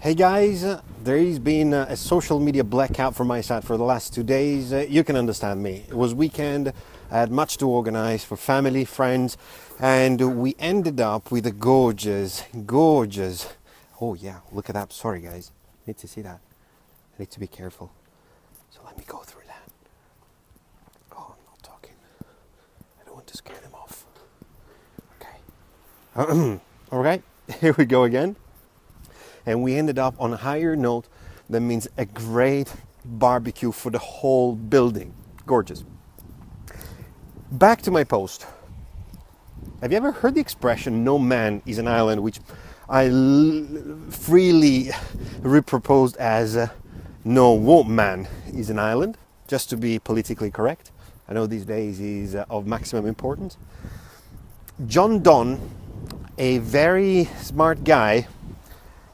Hey guys, there's been a social media blackout from my side for the last 2 days. You can understand me. It was weekend, I had much to organize for family, friends, and we ended up with a gorgeous. Oh yeah, look at that. Sorry guys, need to see that. I need to be careful. So let me go through that. Oh, I'm not talking. I don't want to scare them off. Okay. All right, here we go again. And we ended up on a higher note. That means a great barbecue for the whole building. Gorgeous. Back to my post. Have you ever heard the expression "no man is an island," which I freely reproposed as "no woman is an island," just to be politically correct. I know these days is of maximum importance. John Donne, a very smart guy,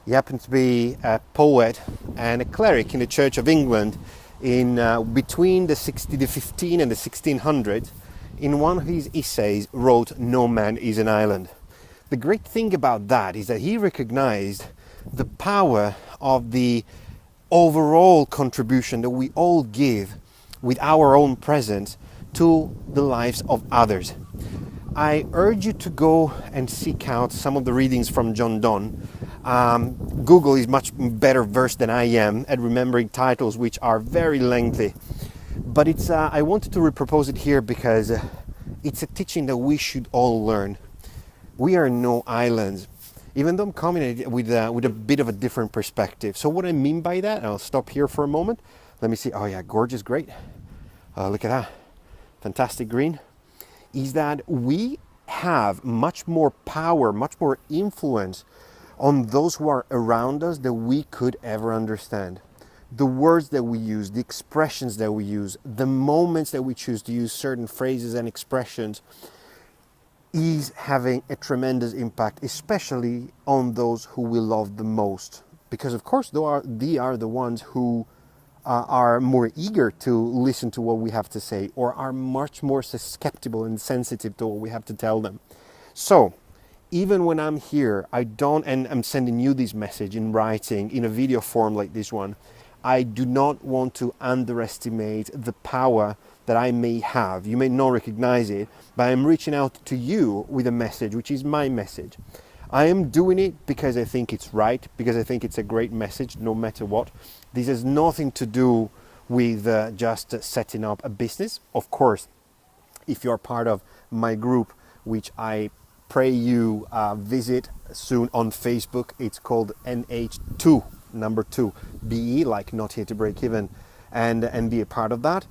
he happened to be a poet and a cleric in the Church of England in between the 15 and the 1600s. In one of his essays wrote, "No man is an island." The great thing about that is that he recognized the power of the overall contribution that we all give with our own presence to the lives of others. I urge you to go and seek out some of the readings from John Donne. Google is much better versed than I am at remembering titles which are very lengthy. But I wanted to repropose it here because it's a teaching that we should all learn. We are no islands, even though I'm coming at it with a bit of a different perspective. So what I mean by that, I'll stop here for a moment. Let me see. Oh yeah, gorgeous, great. Look at that. Fantastic green. Is that we have much more power, much more influence on those who are around us than we could ever understand. The words that we use, the expressions that we use, the moments that we choose to use certain phrases and expressions is having a tremendous impact, especially on those who we love the most. Because of course they are the ones who are more eager to listen to what we have to say, or are much more susceptible and sensitive to what we have to tell them. So even when I'm here, and I'm sending you this message in writing, in a video form like this one, I do not want to underestimate the power that I may have. You may not recognize it, but I'm reaching out to you with a message, which is my message. I am doing it because I think it's right, because I think it's a great message, no matter what. This has nothing to do with just setting up a business. Of course, if you're part of my group, which I pray you visit soon on Facebook, it's called NH2, number 2, BE, like not here to break even, and be a part of that,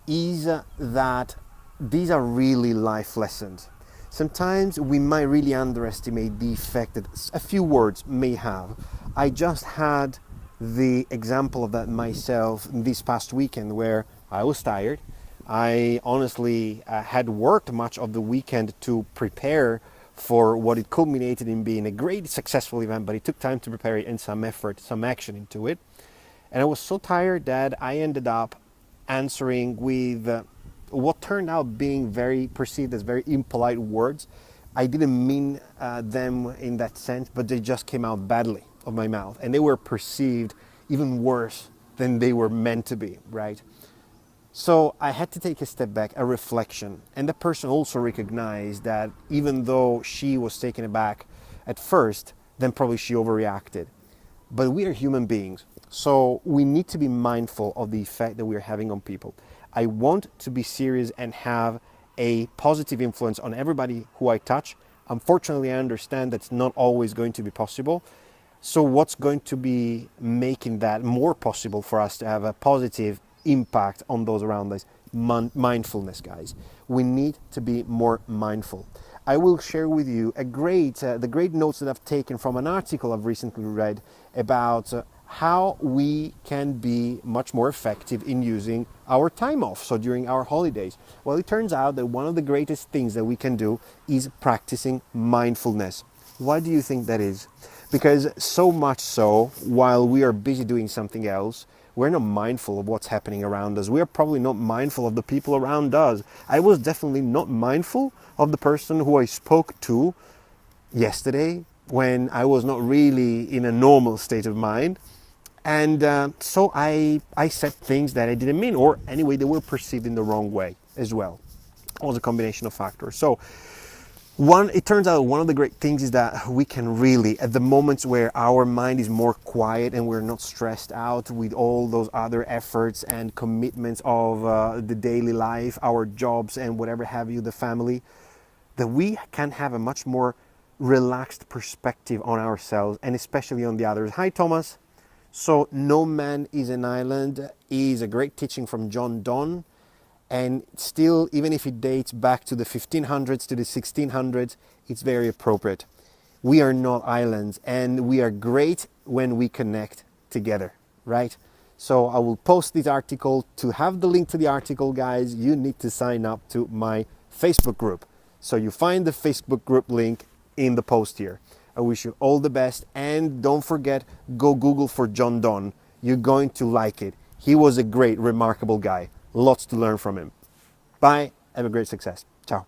is that these are really life lessons. Sometimes we might really underestimate the effect that a few words may have. I just had the example of that myself this past weekend where I was tired. I honestly had worked much of the weekend to prepare for what it culminated in being a great successful event, but it took time to prepare it and some effort, some action into it. And I was so tired that I ended up answering with what turned out being perceived as very impolite words. I didn't mean them in that sense, but they just came out badly of my mouth, and they were perceived even worse than they were meant to be, right? So I had to take a step back, a reflection, and the person also recognized that even though she was taken aback at first, then probably she overreacted. But we are human beings, so we need to be mindful of the effect that we are having on people. I want to be serious and have a positive influence on everybody who I touch. Unfortunately, I understand that's not always going to be possible. So what's going to be making that more possible for us to have a positive impact on those around us? Mindfulness, guys. We need to be more mindful. I will share with you the great notes that I've taken from an article I've recently read about how we can be much more effective in using our time off, so during our holidays. Well, it turns out that one of the greatest things that we can do is practicing mindfulness. Why do you think that is? Because so much so, while we are busy doing something else, we're not mindful of what's happening around us. We are probably not mindful of the people around us. I was definitely not mindful of the person who I spoke to yesterday when I was not really in a normal state of mind. And so I said things that I didn't mean, or anyway, they were perceived in the wrong way as well. It was a combination of factors. So it turns out one of the great things is that we can really, at the moments where our mind is more quiet and we're not stressed out with all those other efforts and commitments of the daily life, our jobs and whatever have you, the family, that we can have a much more relaxed perspective on ourselves and especially on the others. Hi, Thomas. So, No Man is an Island is a great teaching from John Donne. And still, even if it dates back to the 1500s, to the 1600s, it's very appropriate. We are not islands, and we are great when we connect together, right? So I will post this article. To have the link to the article, guys, you need to sign up to my Facebook group. So you find the Facebook group link in the post here. I wish you all the best, and don't forget, go Google for John Donne. You're going to like it. He was a great, remarkable guy. Lots to learn from him. Bye. Have a great success. Ciao.